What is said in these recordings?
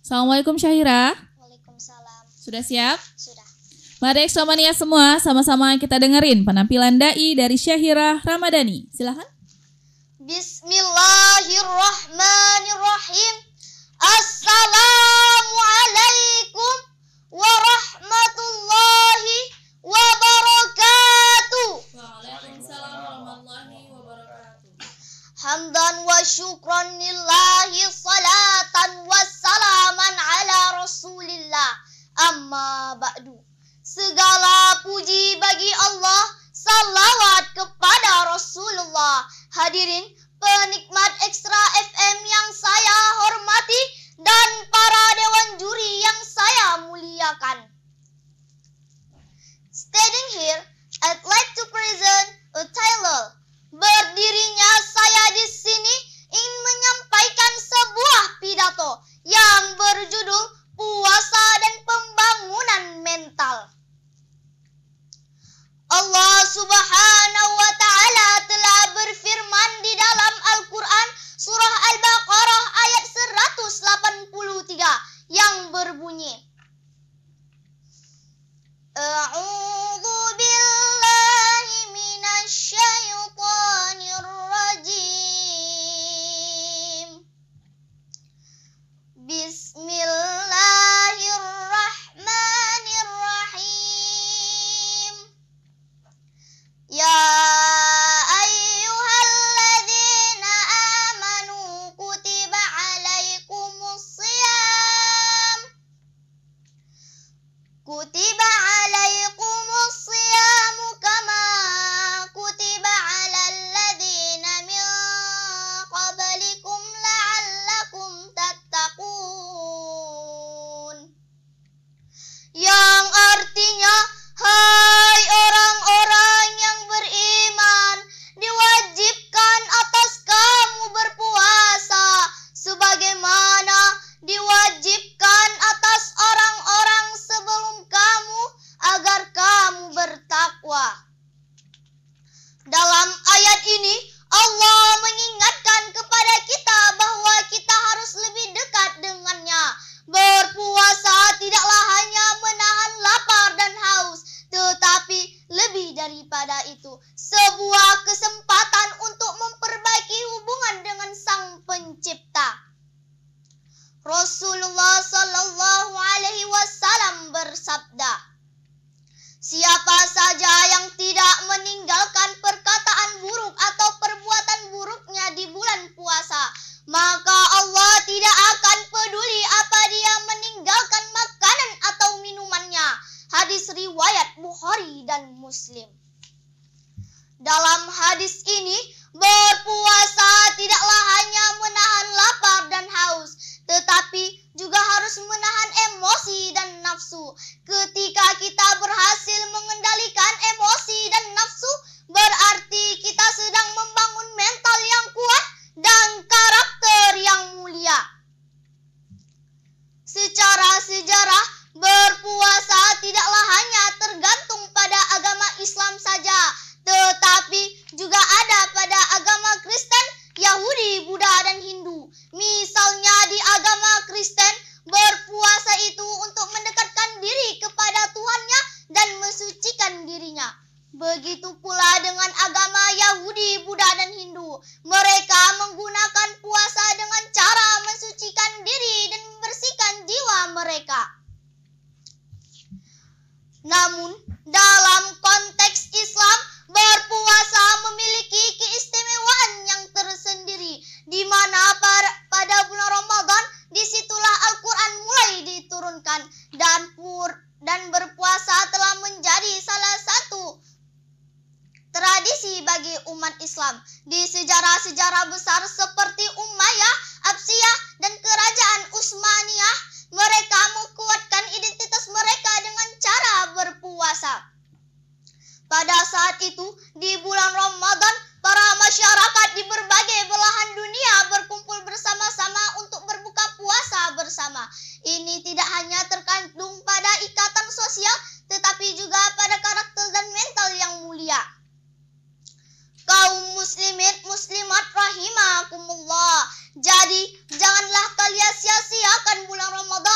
Assalamualaikum Syahira. Waalaikumsalam. Sudah siap? Sudah. Mari Exomania semua sama-sama kita dengerin penampilan dai dari Syahira Ramadhani. Silahkan. Bismillahirrahmanirrahim. Assalamualaikum warahmatullahi wabarakatuh. Waalaikumsalam warahmatullahi wabarakatuh. Hamdan wa syukran lillahi salatan wassalaman ala rasulillah. Amma ba'du. Segala puji bagi Allah, salawat kepada Rasulullah. Hadirin penikmat Extra FM yang saya hormati dan para dewan juri yang saya muliakan. Standing here, I'd like to present a title. Berdirinya saya di sini ingin menyampaikan sebuah pidato yang berjudul Puasa dan Pembangunan Mental. Allah Subhanahu wa Ta'ala telah berfirman di dalam Al-Quran surah Al-Baqarah ayat 183 yang berbunyi, A'udzu billahi minasy syaithanir rajim. Bismillahirrahmanirrahim. Ya ayyuhalladzina amanu kutiba alaikumusshiyam. Kutiba alaikumusshiyam kama kutiba alal ladzina min qablikum la'allakum tattaqun. Yang artinya, hai orang-orang yang beriman, diwajibkan atas kamu berpuasa sebagaimana diwajibkan atas orang-orang sebelum kamu agar kamu bertakwa. Dalam ayat ini Allah mengingatkan kepada kita bahwa kita harus lebih dekat dengannya. Berpuasa tidaklah hanya menahan lapar dan haus, tetapi lebih daripada itu, sebuah kesempatan untuk memperbaiki hubungan dengan Sang Pencipta. Rasulullah Sallallahu Alaihi Wasallam bersabda, siapa saja yang tidak meninggalkan perkataan buruk atau perbuatan buruknya di bulan puasa, maka Allah tidak akan peduli apa dia meninggalkan makanan atau minumannya. Hadis riwayat Bukhari dan Muslim. Dalam hadis ini, berpuasa tidaklah hanya menahan lapar dan haus, tetapi juga harus menahan emosi dan nafsu. Ketika kita berhasil mengendalikan emosi dan nafsu, berarti kita sedang membangun mental yang kuat dan karakter yang mulia. Secara sejarah, berpuasa tidaklah hanya tergantung pada agama Islam saja, tetapi juga ada pada agama Kristen, Yahudi, Buddha, dan Hindu. Misalnya di agama Kristen, berpuasa itu untuk mendekatkan diri kepada Tuhannya dan mensucikan dirinya. Begitu pula dengan agama Yahudi, Buddha, dan Hindu. Mereka menggunakan puasa dengan cara mensucikan diri dan membersihkan jiwa mereka. Namun, dalam konteks Islam, berpuasa memiliki keistimewaan yang tersendiri, di mana pada bulan Ramadan disitulah Al-Quran mulai diturunkan, dan berpuasa telah menjadi salah satu tradisi bagi umat Islam. Di sejarah-sejarah besar seperti Umayyah, Abbasiyah, dan Kerajaan Utsmaniyah, mereka menguatkan identitas mereka dengan cara berpuasa. Pada saat itu, di bulan Ramadan, para masyarakat di berbagai belahan dunia berkumpul bersama-sama untuk berbuka puasa bersama. Ini tidak hanya terkandung pada ikatan sosial, tetapi juga pada karakter dan mental yang mulia. Kaum muslimin muslimat rahimakumullah. Jadi, janganlah kalian sia-siakan bulan Ramadan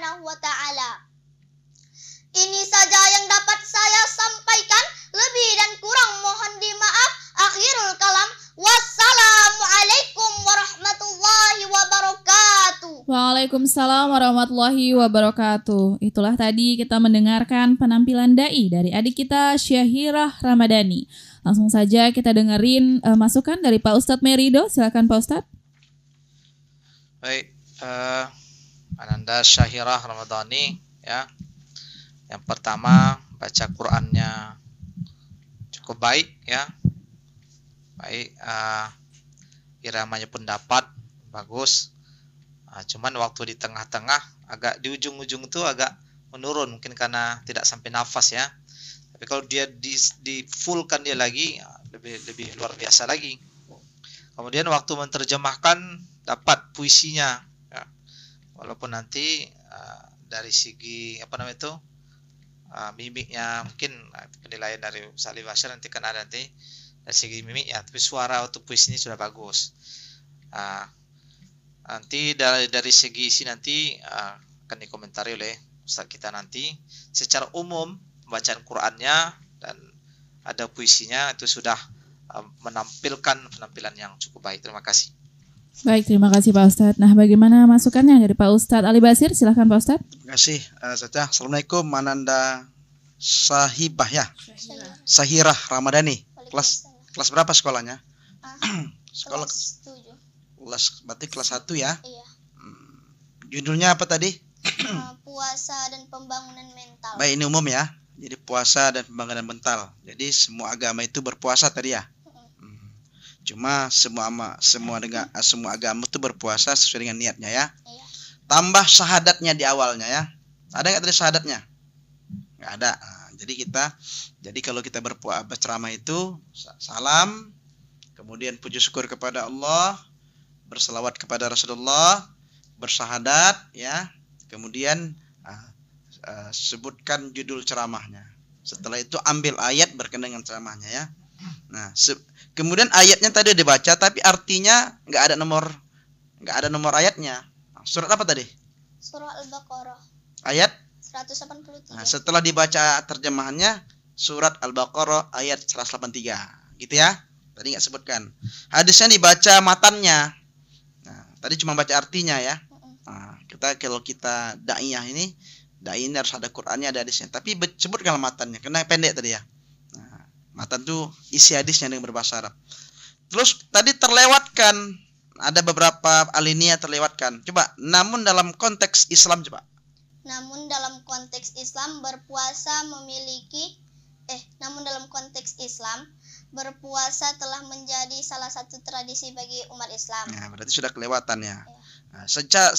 Subhanahu wa Ta'ala. Ini saja yang dapat saya sampaikan. Lebih dan kurang mohon dimaaf. Akhirul kalam. Wassalamualaikum warahmatullahi wabarakatuh. Waalaikumsalam warahmatullahi wabarakatuh. Itulah tadi kita mendengarkan penampilan dai dari adik kita Syahirah Ramadhani. Langsung saja kita dengerin masukan dari Pak Ustadz Merido. Silakan Pak Ustadz. Baik, Ananda Syahirah Ramadhani ya. Yang pertama baca Qur'annya cukup baik ya. Baik, iramanya pun dapat bagus. Cuman waktu di tengah-tengah agak di ujung-ujung itu agak menurun mungkin karena tidak sampai nafas ya. Tapi kalau dia di fullkan dia lagi lebih luar biasa lagi. Kemudian waktu menerjemahkan dapat puisinya ya. Walaupun nanti dari segi mimiknya mungkin penilaian dari Salih Bashir nanti kan ada nanti dari segi mimik ya, tapi suara untuk puisi ini sudah bagus. Nanti dari segi isi nanti akan dikomentari oleh Ustaz kita nanti. Secara umum bacaan Qur'annya dan ada puisinya itu sudah menampilkan penampilan yang cukup baik. Terima kasih. Baik, terima kasih Pak Ustadz. Nah, bagaimana masukannya dari Pak Ustadz Ali Basir? Silahkan Pak Ustadz. Terima kasih. Assalamualaikum Ananda Sahibah ya. Syahirah Ramadhani. Kelas berapa sekolahnya? Sekolah Kelas 7. Berarti kelas 1 ya. Iya. Judulnya apa tadi? Puasa dan pembangunan mental. Baik, ini umum ya. Jadi puasa dan pembangunan mental. Jadi semua agama itu berpuasa tadi ya. Cuma semua agama itu berpuasa sesuai dengan niatnya ya. Iya. Tambah syahadatnya di awalnya ya. Ada nggak tadi syahadatnya? Nggak ada. Nah, jadi kalau kita berceramah itu salam, kemudian puji syukur kepada Allah, berselawat kepada Rasulullah, bersyahadat ya. Kemudian sebutkan judul ceramahnya. Setelah itu ambil ayat berkenaan dengan ceramahnya ya. Nah, kemudian ayatnya tadi dibaca tapi artinya nggak ada nomor ayatnya. Surat apa tadi? Surah Al-Baqarah. Ayat 183. Nah, setelah dibaca terjemahannya surat Al-Baqarah ayat 183. Gitu ya. Tadi nggak sebutkan. Hadisnya dibaca matannya. Nah, tadi cuma baca artinya ya. Nah, kalau kita dai ini harus ada Qur'annya, ada hadisnya. Tapi sebutkan matannya karena pendek tadi ya. Matan itu isi hadisnya dengan berbahasa Arab. Terus tadi terlewatkan, ada beberapa alinea terlewatkan. Coba, namun dalam konteks Islam coba. Namun dalam konteks Islam berpuasa telah menjadi salah satu tradisi bagi umat Islam. Nah, berarti sudah kelewatan ya. Nah, secara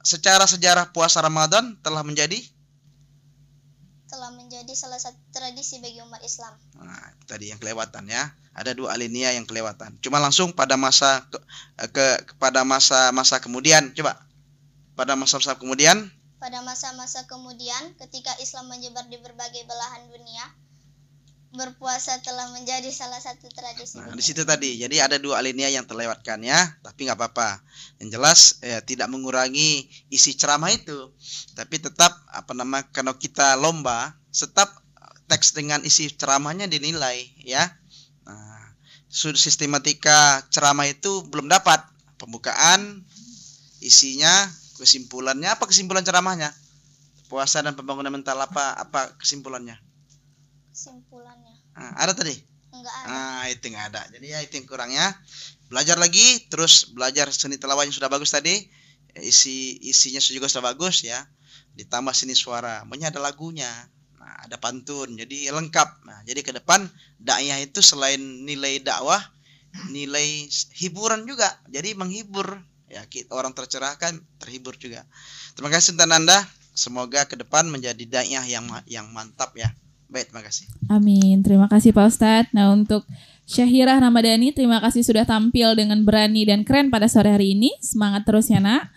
sejarah puasa Ramadan telah menjadi salah satu tradisi bagi umat Islam. Nah, itu tadi yang kelewatan ya. Ada 2 alinea yang kelewatan. Cuma langsung pada masa masa kemudian, coba. Pada masa-masa kemudian, ketika Islam menyebar di berbagai belahan dunia, berpuasa telah menjadi salah satu tradisi. Nah, di situ tadi. Jadi ada 2 alinea yang terlewatkan ya, tapi nggak apa-apa. Yang jelas tidak mengurangi isi ceramah itu, tapi tetap kalau kita lomba, tetap teks dengan isi ceramahnya dinilai ya. Nah, sistematika ceramah itu belum dapat. Pembukaan, isinya, kesimpulannya, apa kesimpulan ceramahnya? Puasa dan pembangunan mental, apa kesimpulannya? Ada tadi? Enggak ada. Itu nggak ada. Jadi ya itu yang kurangnya. Belajar lagi, terus belajar seni tilawahnya sudah bagus tadi. Isinya juga sudah bagus ya. Ditambah seni suara, makanya ada lagunya. Nah, ada pantun, jadi lengkap. Nah, jadi ke depan dakwah itu selain nilai dakwah, nilai hiburan juga. Jadi menghibur ya, orang tercerahkan, terhibur juga. Terima kasih untuk Anda. Semoga ke depan menjadi dakwah yang mantap ya. Baik, terima kasih. Amin. Terima kasih Pak Ustadz. Nah, untuk Syahirah Ramadhani, terima kasih sudah tampil dengan berani dan keren pada sore hari ini. Semangat terus ya, Nak.